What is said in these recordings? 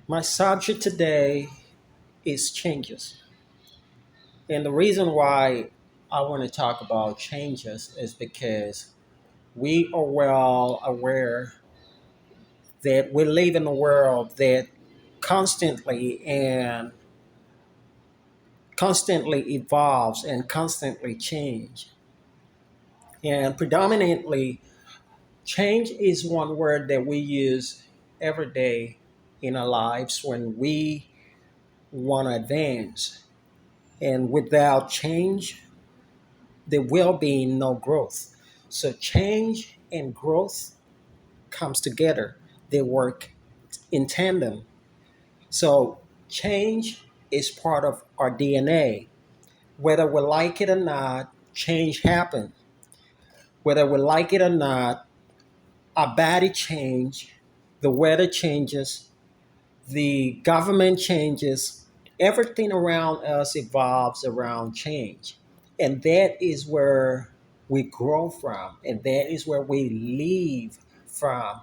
My subject today is changes. And the reason why I want to talk about changes is because we are well aware that we live in a world that constantly and constantly evolves and constantly change. And predominantly, change is one word that we use every day in our lives when we want to advance. And without change, there will be no growth. So change and growth comes together. They work in tandem. So change is part of our DNA. Whether we like it or not, change happens. Whether we like it or not, our body change, the weather changes, the government changes, everything around us evolves around change. And that is where we grow from, and that is where we live from.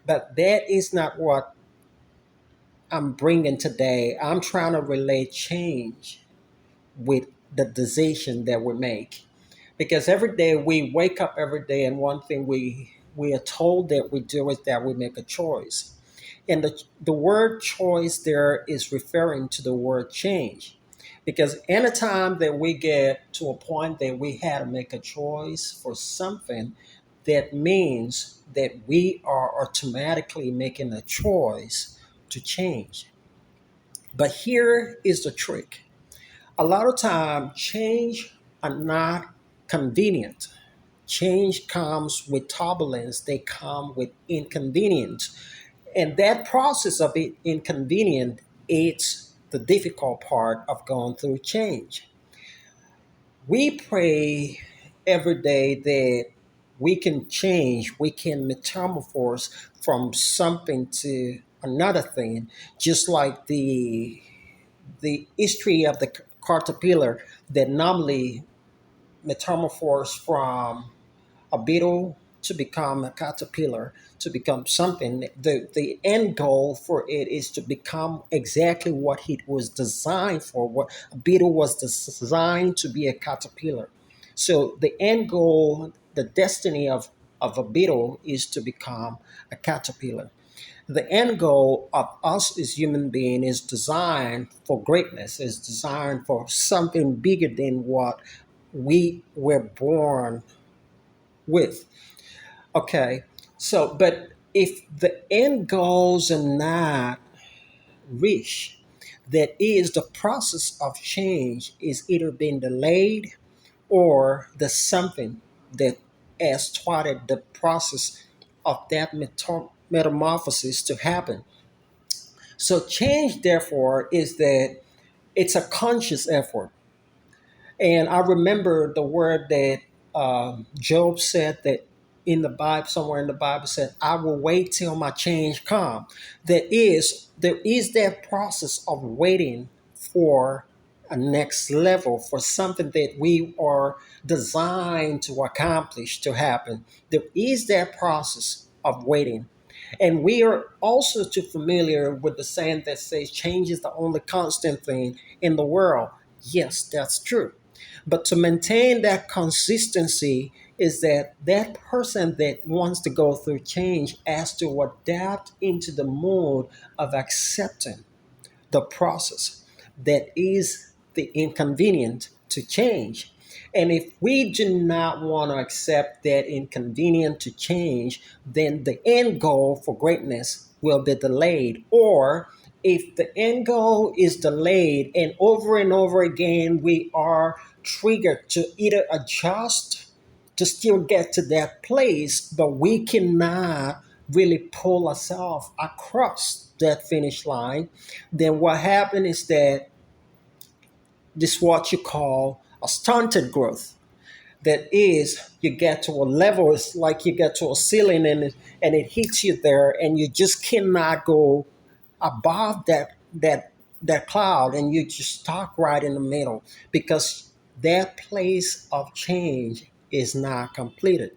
But that is not what I'm bringing today. I'm trying to relate change with the decision that we make. Because every day we wake up every day, and one thing we are told that we do is that we make a choice. And the word choice there is referring to the word change. Because anytime that we get to a point that we had to make a choice for something, that means that we are automatically making a choice to change. But here is the trick. A lot of time, change are not convenient. Change comes with turbulence, they come with inconvenience. And that process of it inconvenient is the difficult part of going through change. We pray every day that we can change, we can metamorphose from something to another thing, just like the history of the caterpillar that normally metamorphose from a beetle to become a caterpillar, to become something. The end goal for it is to become exactly what it was designed for. What a beetle was designed to be, a caterpillar. So the end goal, the destiny of a beetle is to become a caterpillar. The end goal of us as human being is designed for greatness, is designed for something bigger than what we were born with. Okay, so but if the end goals are not reached, that is the process of change is either being delayed or the something that has started the process of that metamorphosis to happen. So change, therefore, is that it's a conscious effort. And I remember the word that Job said that in the Bible, somewhere in the Bible said, I will wait till my change come. There is that process of waiting for a next level, for something that we are designed to accomplish to happen. There is that process of waiting. And we are also too familiar with the saying that says change is the only constant thing in the world. Yes, that's true. But to maintain that consistency is that that person that wants to go through change has to adapt into the mode of accepting the process that is the inconvenient to change. And if we do not want to accept that inconvenient to change, then the end goal for greatness will be delayed. Or if the end goal is delayed and over again, we are triggered to either adjust to still get to that place, but we cannot really pull ourselves across that finish line, then what happens is that this is what you call a stunted growth. That is, you get to a level, it's like you get to a ceiling and it hits you there, and you just cannot go above that cloud, and you just stuck right in the middle because that place of change is not completed.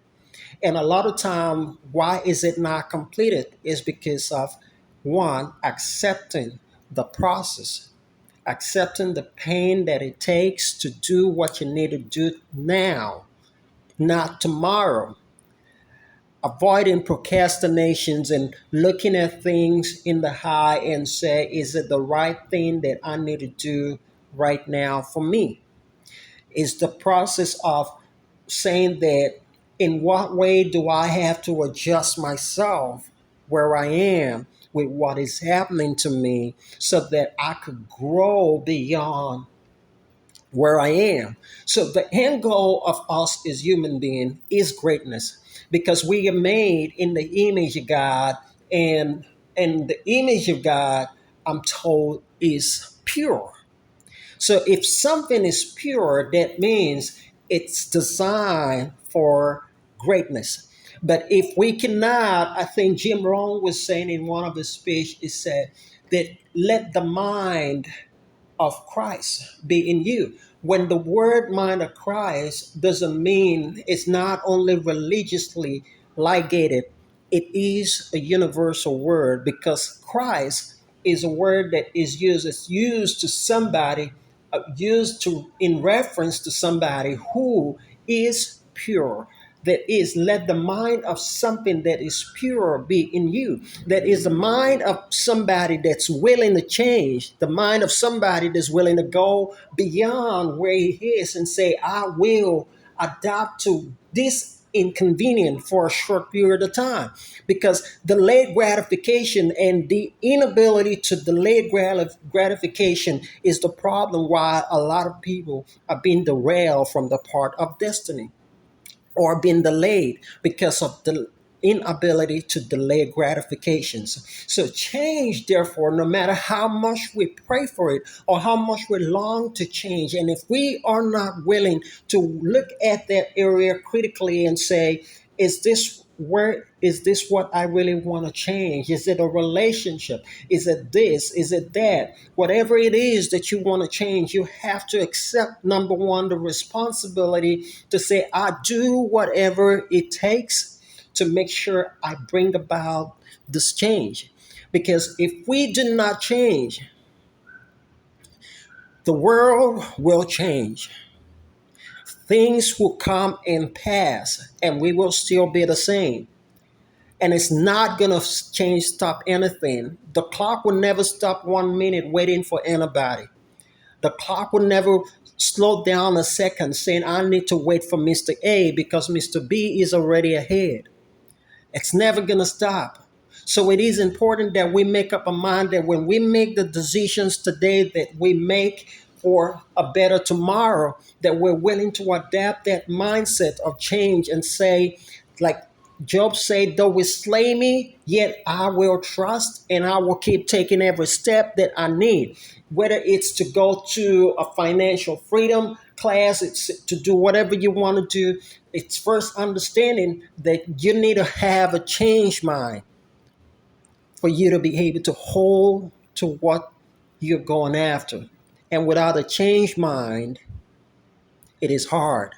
And a lot of time, why is it not completed? Is because of One, accepting the process, accepting the pain that it takes to do what you need to do now, not tomorrow. Avoiding procrastinations and looking at things in the eye and say, is it the right thing that I need to do right now for me? Is the process of saying that, in what way do I have to adjust myself where I am with what is happening to me so that I could grow beyond where I am. So the end goal of us as human beings is greatness, because we are made in the image of God, and the image of God, I'm told, is pure. So if something is pure, that means it's designed for greatness. But if we cannot, I think Jim Rohn was saying in one of his speech, he said that let the mind of Christ be in you. When the word mind of Christ doesn't mean it's not only religiously ligated, it is a universal word, because Christ is a word that is used. It's used to somebody, used to in reference to somebody who is pure. That is, let the mind of something that is pure be in you. That is the mind of somebody that's willing to change, the mind of somebody that's willing to go beyond where he is and say, I will adapt to this inconvenient for a short period of time. Because delayed gratification and the inability to delay gratification is the problem why a lot of people are being derailed from the part of destiny, or been delayed because of the inability to delay gratifications. So change, therefore, no matter how much we pray for it or how much we long to change, and if we are not willing to look at that area critically and say, is this what I really want to change? Is it a relationship? Is it this? Is it that? Whatever it is that you want to change, you have to accept, number one, the responsibility to say, I do whatever it takes to make sure I bring about this change. Because if we do not change, the world will change. Things will come and pass, and we will still be the same. And it's not going to change, stop anything. The clock will never stop 1 minute waiting for anybody. The clock will never slow down a second saying, I need to wait for Mr. A because Mr. B is already ahead. It's never going to stop. So it is important that we make up a mind that when we make the decisions today that we make for a better tomorrow, that we're willing to adapt that mindset of change and say, like Job said, though we slay me, yet I will trust and I will keep taking every step that I need. Whether it's to go to a financial freedom class, it's to do whatever you want to do. It's first understanding that you need to have a change mind for you to be able to hold to what you're going after. And without a change mind, it is hard.